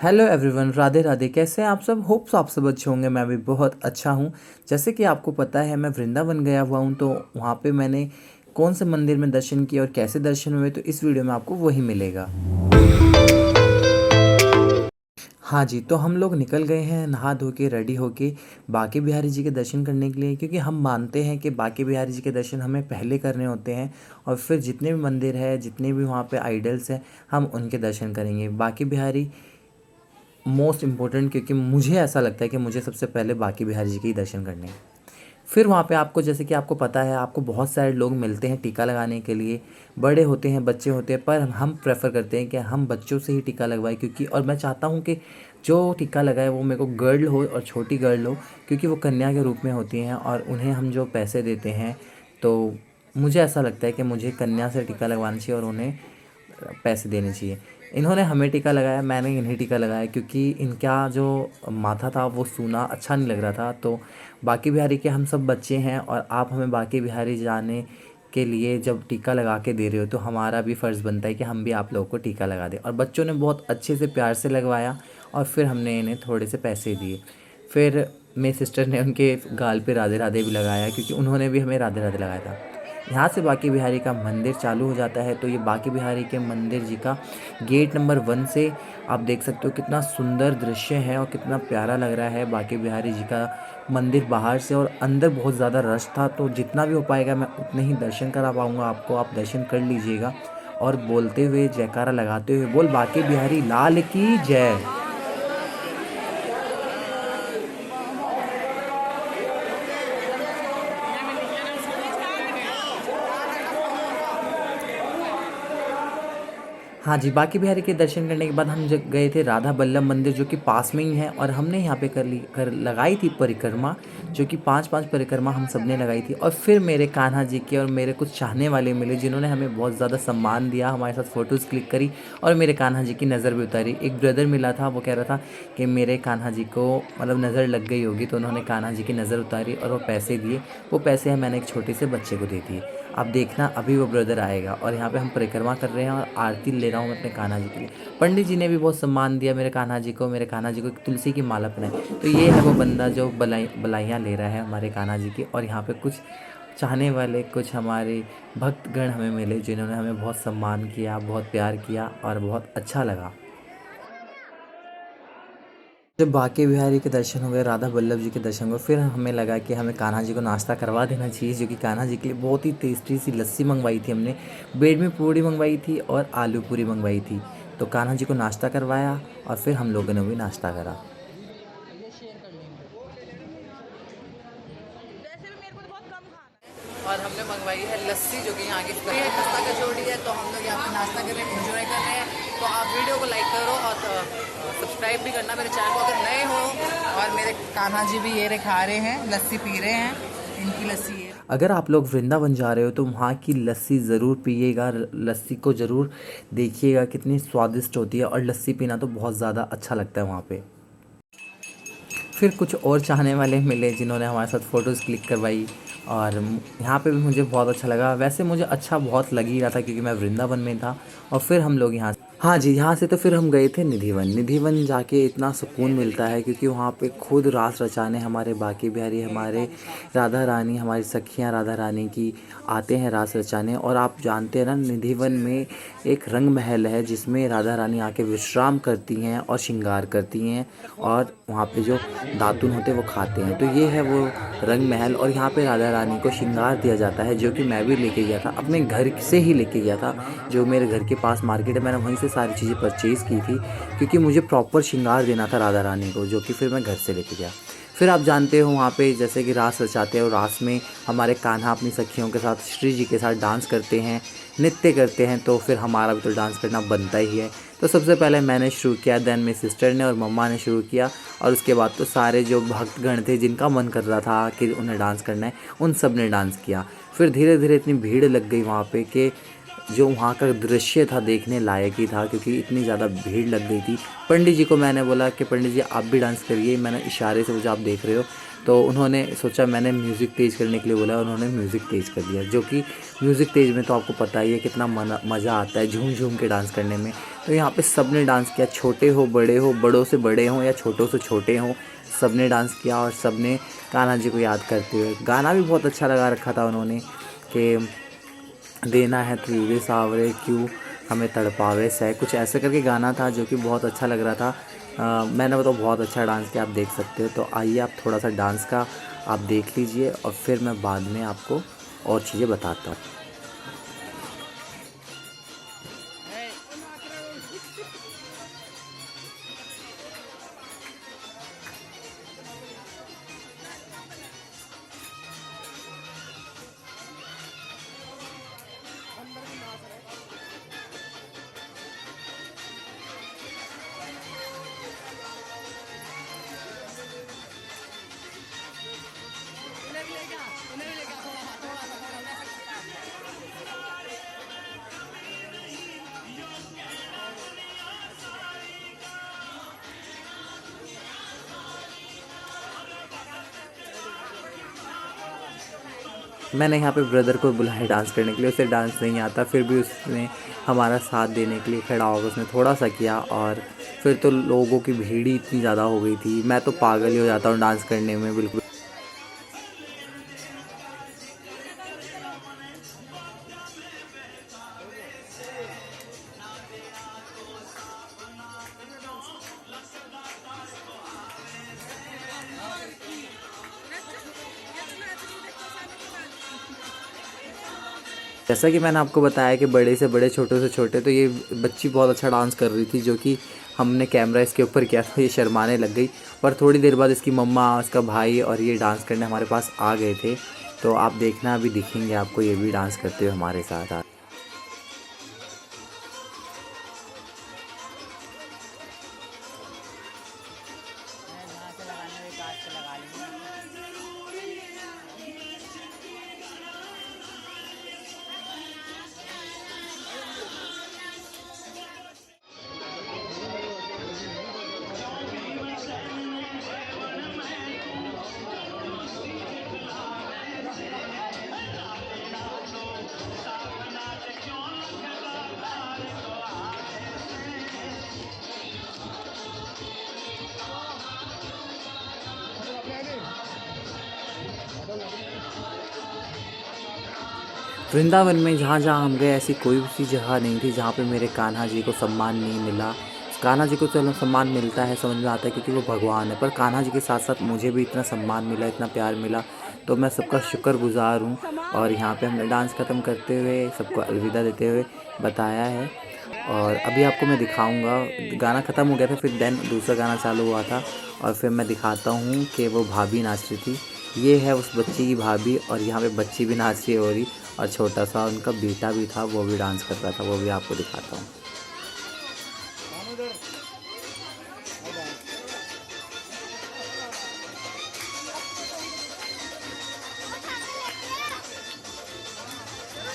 Hello everyone, Radhe Radhe. कैसे हैं आप सब? होप्स आप सब अच्छे होंगे। मैं भी बहुत अच्छा हूँ। जैसे कि आपको पता है, मैं वृंदावन गया हुआ हूँ, तो वहाँ पे मैंने कौन से मंदिर में दर्शन किए और कैसे दर्शन हुए, तो इस वीडियो में आपको वही मिलेगा। हाँ जी, तो हम लोग निकल गए हैं नहा धो के, रेडी होके बांके बिहारी जी के दर्शन करने के लिए, क्योंकि हम मानते हैं कि बांके बिहारी जी के दर्शन हमें पहले करने होते हैं और फिर जितने भी मंदिर है, जितने भी वहाँ पे आइडल्स हैं, हम उनके दर्शन करेंगे। बांके बिहारी मोस्ट इम्पोर्टेंट, क्योंकि मुझे ऐसा लगता है कि मुझे सबसे पहले बांके बिहारी जी के ही दर्शन करने हैं। फिर वहाँ पे आपको, जैसे कि आपको पता है, आपको बहुत सारे लोग मिलते हैं टीका लगाने के लिए। बड़े होते हैं, बच्चे होते हैं, पर हम प्रेफर करते हैं कि हम बच्चों से ही टीका लगवाएं, क्योंकि और मैं चाहता हूँ कि जो टीका लगाए वो मेरे को गर्ल हो और छोटी गर्ल हो, क्योंकि वो कन्या के रूप में होती हैं और उन्हें हम जो पैसे देते हैं, तो मुझे ऐसा लगता है कि मुझे कन्या से टीका लगवाना चाहिए और उन्हें पैसे देने चाहिए। इन्होंने हमें टीका लगाया, मैंने इन्हें टीका लगाया, क्योंकि इनका जो माथा था वो सूना अच्छा नहीं लग रहा था। तो बांके बिहारी के हम सब बच्चे हैं और आप हमें बांके बिहारी जाने के लिए जब टीका लगा के दे रहे हो, तो हमारा भी फ़र्ज़ बनता है कि हम भी आप लोगों को टीका लगा दें। और बच्चों ने बहुत अच्छे से प्यार से लगवाया और फिर हमने इन्हें थोड़े से पैसे दिए। फिर मेरी सिस्टर ने उनके गाल पे राधे राधे भी लगाया, क्योंकि उन्होंने भी हमें राधे राधे लगाया था। यहाँ से बांके बिहारी का मंदिर चालू हो जाता है। तो ये बांके बिहारी के मंदिर जी का गेट नंबर 1 से आप देख सकते हो कितना सुंदर दृश्य है और कितना प्यारा लग रहा है बांके बिहारी जी का मंदिर बाहर से। और अंदर बहुत ज़्यादा रश था, तो जितना भी हो पाएगा मैं उतने ही दर्शन करा पाऊँगा आपको। आप दर्शन कर लीजिएगा और बोलते हुए, जयकारा लगाते हुए, बोल बांके बिहारी लाल की जय। हाँ जी, बांके बिहारी के दर्शन करने के बाद हम जब गए थे राधा बल्लभ मंदिर, जो कि पास में ही है, और हमने यहाँ पे कर लगाई थी परिक्रमा, जो कि 5-5 परिक्रमा हम सब ने लगाई थी। और फिर मेरे कान्हा जी के और मेरे कुछ चाहने वाले मिले, जिन्होंने हमें बहुत ज़्यादा सम्मान दिया, हमारे साथ फ़ोटोज़ क्लिक करी और मेरे कान्हा जी की नज़र भी उतारी। एक ब्रदर मिला था, वो कह रहा था कि मेरे कान्हा जी को मतलब नज़र लग गई होगी, तो उन्होंने कान्हा जी की नज़र उतारी और वो पैसे दिए। वो पैसे मैंने एक छोटे से बच्चे को दे दिए। आप देखना, अभी वो ब्रदर आएगा। और यहाँ पे हम परिक्रमा कर रहे हैं और आरती ले रहा हूँ मैं अपने कान्हा जी के लिए। पंडित जी ने भी बहुत सम्मान दिया मेरे कान्हा जी को। मेरे कान्हा जी को एक तुलसी की माला पहनाई। तो ये है वो बंदा जो बलाइयाँ ले रहा है हमारे कान्हा जी की। और यहाँ पे कुछ चाहने वाले, कुछ हमारे भक्तगण हमें मिले, जिन्होंने हमें बहुत सम्मान किया, बहुत प्यार किया और बहुत अच्छा लगा। जब बांके बिहारी के दर्शन हो गए, राधा वल्लभ जी के दर्शन हुए, फिर हमें लगा कि हमें कान्हा जी को नाश्ता करवा देना चाहिए, जो कि कान्हा जी के लिए बहुत ही टेस्टी सी लस्सी मंगवाई थी हमने। बेड में पूड़ी मंगवाई थी और आलू पूरी मंगवाई थी। तो कान्हा जी को नाश्ता करवाया और फिर हम लोगों ने भी नाश्ता करा। और हमने मंगवाई है लस्सी, जो कि यहाँ की खस्ता कचौड़ी है। तो हम लोग यहाँ पे नाश्ता कर रहे हैं, एंजॉय कर रहे हैं। तो आप वीडियो को लाइक करो और सब्सक्राइब भी करना मेरे चैनल को अगर नए हो। और मेरे कान्हा जी भी ये रहे खा रहे हैं, लस्सी पी रहे हैं, इनकी लस्सी है। अगर आप लोग वृंदावन जा रहे हो तो वहाँ की लस्सी ज़रूर पिएगा, लस्सी को ज़रूर देखिएगा, कितनी स्वादिष्ट होती है। और लस्सी पीना तो बहुत ज़्यादा अच्छा लगता है वहाँ पे। फिर कुछ और चाहने वाले मिले, जिन्होंने हमारे साथ फ़ोटोज़ क्लिक करवाई। और यहाँ पे भी मुझे बहुत अच्छा लगा। वैसे मुझे अच्छा बहुत लग ही रहा था, क्योंकि मैं वृंदावन में था। और फिर हम लोग यहाँ, हाँ जी, यहाँ से तो फिर हम गए थे निधिवन। निधिवन जाके इतना सुकून मिलता है, क्योंकि वहाँ पे खुद रास रचाने हमारे बांके बिहारी, हमारे राधा रानी, हमारी सखियाँ राधा रानी की आते हैं रास रचाने। और आप जानते हैं ना, निधिवन में एक रंग महल है, जिसमें राधा रानी आके विश्राम करती हैं और श्रृंगार करती हैं, और वहाँ पे जो दातुन होते हैं वो खाते हैं। तो ये है वो रंग महल, और यहाँ पे राधा रानी को श्रृंगार दिया जाता है, जो कि मैं भी लेके गया था, अपने घर से ही लेके गया था। जो मेरे घर के पास मार्केट है, मैंने वहीं से सारी चीज़ें परचेज़ की थी, क्योंकि मुझे प्रॉपर श्रृंगार देना था राधा रानी को, जो कि फिर मैं घर से लेके गया। फिर आप जानते हो वहाँ पे जैसे कि रास रचाते हैं, और रास में हमारे कान्हा अपनी सखियों के साथ, श्री जी के साथ डांस करते हैं, नृत्य करते हैं। तो फिर हमारा भी तो डांस करना बनता ही है। तो सबसे पहले मैंने शुरू किया, देन मेरी सिस्टर ने और मम्मा ने शुरू किया, और उसके बाद तो सारे जो भक्तगण थे, जिनका मन कर रहा था कि उन्हें डांस करना है, उन सब ने डांस किया। फिर धीरे धीरे इतनी भीड़ लग गई वहाँ पे कि जो वहाँ का दृश्य था देखने लायक ही था, क्योंकि इतनी ज़्यादा भीड़ लग गई थी। पंडित जी को मैंने बोला कि पंडित जी आप भी डांस करिए, मैंने इशारे से, जो आप देख रहे हो। तो उन्होंने सोचा, मैंने म्यूज़िक तेज़ करने के लिए बोला, उन्होंने म्यूज़िक तेज़ कर दिया। जो कि म्यूज़िक तेज़ में तो आपको पता ही है कितना मज़ा आता है झूम झूम के डांस करने में। तो यहाँ पे सब ने डांस किया, छोटे हो बड़े हो, बड़ों से बड़े हों या छोटों से छोटे हों, सब ने डांस किया और सब ने कान्हा जी को याद करते हुए। गाना भी बहुत अच्छा लगा रखा था उन्होंने कि देना है तुझे सावरे क्यों हमें तड़पावे सह, कुछ ऐसे करके गाना था जो कि बहुत अच्छा लग रहा था। मैंने तो बहुत अच्छा डांस किया, आप देख सकते हो। तो आइए आप थोड़ा सा डांस का आप देख लीजिए और फिर मैं बाद में आपको और चीज़ें बताता हूँ। मैंने यहाँ पे ब्रदर को बुलाया डांस करने के लिए, उसे डांस नहीं आता, फिर भी उसने हमारा साथ देने के लिए खड़ा होकर उसने थोड़ा सा किया। और फिर तो लोगों की भीड़ ही इतनी ज़्यादा हो गई थी, मैं तो पागल ही हो जाता हूँ डांस करने में बिल्कुल। जैसा कि मैंने आपको बताया कि बड़े से बड़े छोटे से छोटे, तो ये बच्ची बहुत अच्छा डांस कर रही थी जो कि हमने कैमरा इसके ऊपर किया था, ये शर्माने लग गई। पर थोड़ी देर बाद इसकी मम्मा, इसका भाई और ये डांस करने हमारे पास आ गए थे। तो आप देखना, अभी दिखेंगे आपको ये भी डांस करते हुए हमारे साथ। वृंदावन में जहाँ जहाँ हम गए ऐसी कोई सी जगह नहीं थी जहाँ पे मेरे कान्हा जी को सम्मान नहीं मिला। कान्हा जी को चलो सम्मान मिलता है, समझ में आता है क्योंकि वो भगवान है, पर कान्हा जी के साथ साथ मुझे भी इतना सम्मान मिला, इतना प्यार मिला, तो मैं सबका शुक्रगुजार हूँ। और यहाँ पे हमने डांस ख़त्म करते हुए सबको अलविदा देते हुए बताया है। और अभी आपको मैं दिखाऊंगा, गाना ख़त्म हो गया था, फिर देन दूसरा गाना चालू हुआ था और फिर मैं दिखाता हूँ कि वो भाभी नाच रही थी। ये है उस बच्ची की भाभी और यहाँ पे बच्ची भी नाच रही हो रही, और छोटा सा उनका बेटा भी था, वो भी डांस कर रहा था, वो भी आपको दिखाता हूँ।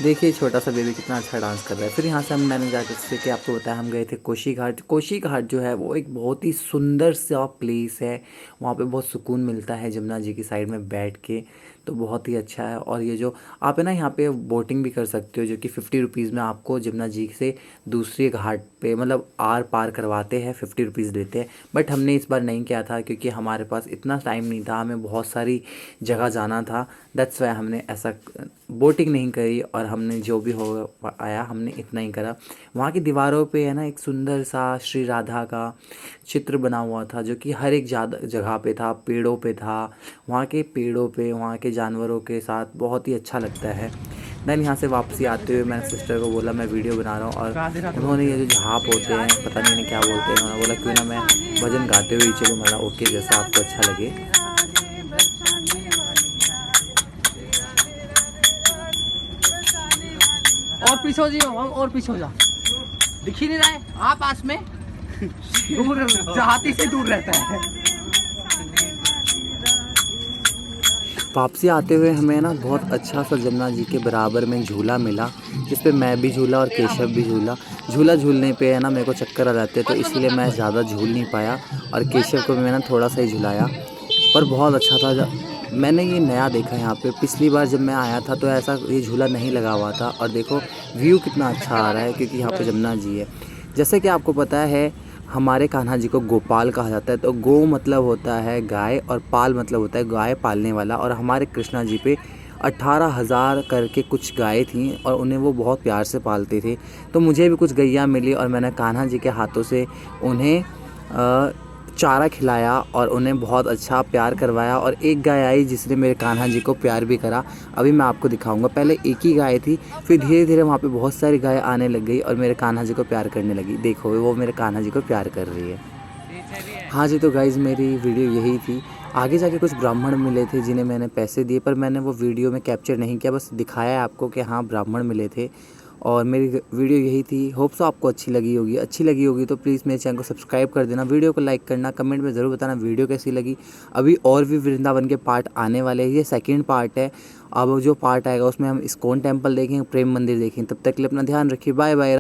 देखिए छोटा सा बेबी कितना अच्छा डांस कर रहा है। फिर यहाँ से मैंने जाकर जैसे कि आपको बताया, हम गए थे कोशी घाट। कोशी घाट जो है वो एक बहुत ही सुंदर सा प्लेस है, वहाँ पे बहुत सुकून मिलता है जमुना जी की साइड में बैठ के, तो बहुत ही अच्छा है। और ये जो आप है ना, यहाँ पे बोटिंग भी कर सकते हो जो कि 50 रुपीज़ में आपको जमुना जी से दूसरे घाट पे मतलब आर पार करवाते हैं, 50 रुपीज़ देते हैं। बट हमने इस बार नहीं किया था क्योंकि हमारे पास इतना टाइम नहीं था, हमें बहुत सारी जगह जाना था, दैट्स वाई हमने ऐसा बोटिंग नहीं करी। और हमने जो भी हो आया हमने इतना ही करा। वहाँ की दीवारों पे है ना एक सुंदर सा श्री राधा का चित्र बना हुआ था जो कि हर एक जगह पे था, पेड़ों पे था, वहाँ के पेड़ों पे वहाँ के जानवरों के साथ बहुत ही अच्छा लगता है। देन यहाँ से वापसी आते हुए मैंने सिस्टर को बोला मैं वीडियो बना रहा हूँ, और उन्होंने ये जो झाप होते हैं पता नहीं इन्हें क्या बोलते हैं, उन्होंने बोला क्यों ना मैं भजन गाते हुए चलो। मैंने ओके, जैसा आपको अच्छा लगे। और पीछे हो जाओ, और पीछे हो जाओ, दिख ही नहीं रहा है आप पास में दूर, हाथी से दूर रहता है। वापसी आते हुए हमें ना बहुत अच्छा सा जमुना जी के बराबर में झूला मिला, जिस पे मैं भी झूला और केशव भी झूला। झूला झूलने पे है ना मेरे को चक्कर आ जाते हैं, तो इसलिए मैं ज़्यादा झूल नहीं पाया, और केशव को भी मैंने थोड़ा सा ही झुलाया, पर बहुत अच्छा था। मैंने ये नया देखा यहाँ पे, पिछली बार जब मैं आया था तो ऐसा ये झूला नहीं लगा हुआ था। और देखो व्यू कितना अच्छा आ रहा है क्योंकि यहाँ पे जमुना जी है। जैसे कि आपको पता है हमारे कान्हा जी को गोपाल कहा जाता है। तो गो मतलब होता है गाय और पाल मतलब होता है गाय पालने वाला। और हमारे कृष्णा जी पे 18,000 करके कुछ गाय थी और उन्हें वो बहुत प्यार से पालते थे। तो मुझे भी कुछ गैया मिली और मैंने कान्हा जी के हाथों से उन्हें चारा खिलाया और उन्हें बहुत अच्छा प्यार करवाया। और एक गाय आई जिसने मेरे कान्हा जी को प्यार भी करा। अभी मैं आपको दिखाऊंगा। पहले एक ही गाय थी, फिर धीरे धीरे वहाँ पे बहुत सारी गाय आने लग गई और मेरे कान्हा जी को प्यार करने लगी। देखो वो मेरे कान्हा जी को प्यार कर रही है। हाँ जी, तो गाइज़ मेरी वीडियो यही थी। आगे जाके कुछ ब्राह्मण मिले थे जिन्हें मैंने पैसे दिए, पर मैंने वो वीडियो में कैप्चर नहीं किया, बस दिखाया है आपको कि हाँ ब्राह्मण मिले थे। और मेरी वीडियो यही थी। होप सो आपको अच्छी लगी होगी तो प्लीज़ मेरे चैनल को सब्सक्राइब कर देना, वीडियो को लाइक करना, कमेंट में ज़रूर बताना वीडियो कैसी लगी। अभी और भी वृंदावन के पार्ट आने वाले हैं, ये सेकंड पार्ट है। अब जो पार्ट आएगा उसमें हम इस्कॉन टेम्पल देखेंगे, प्रेम मंदिर देखेंगे। तब तक के लिए अपना ध्यान रखिए। Bye bye.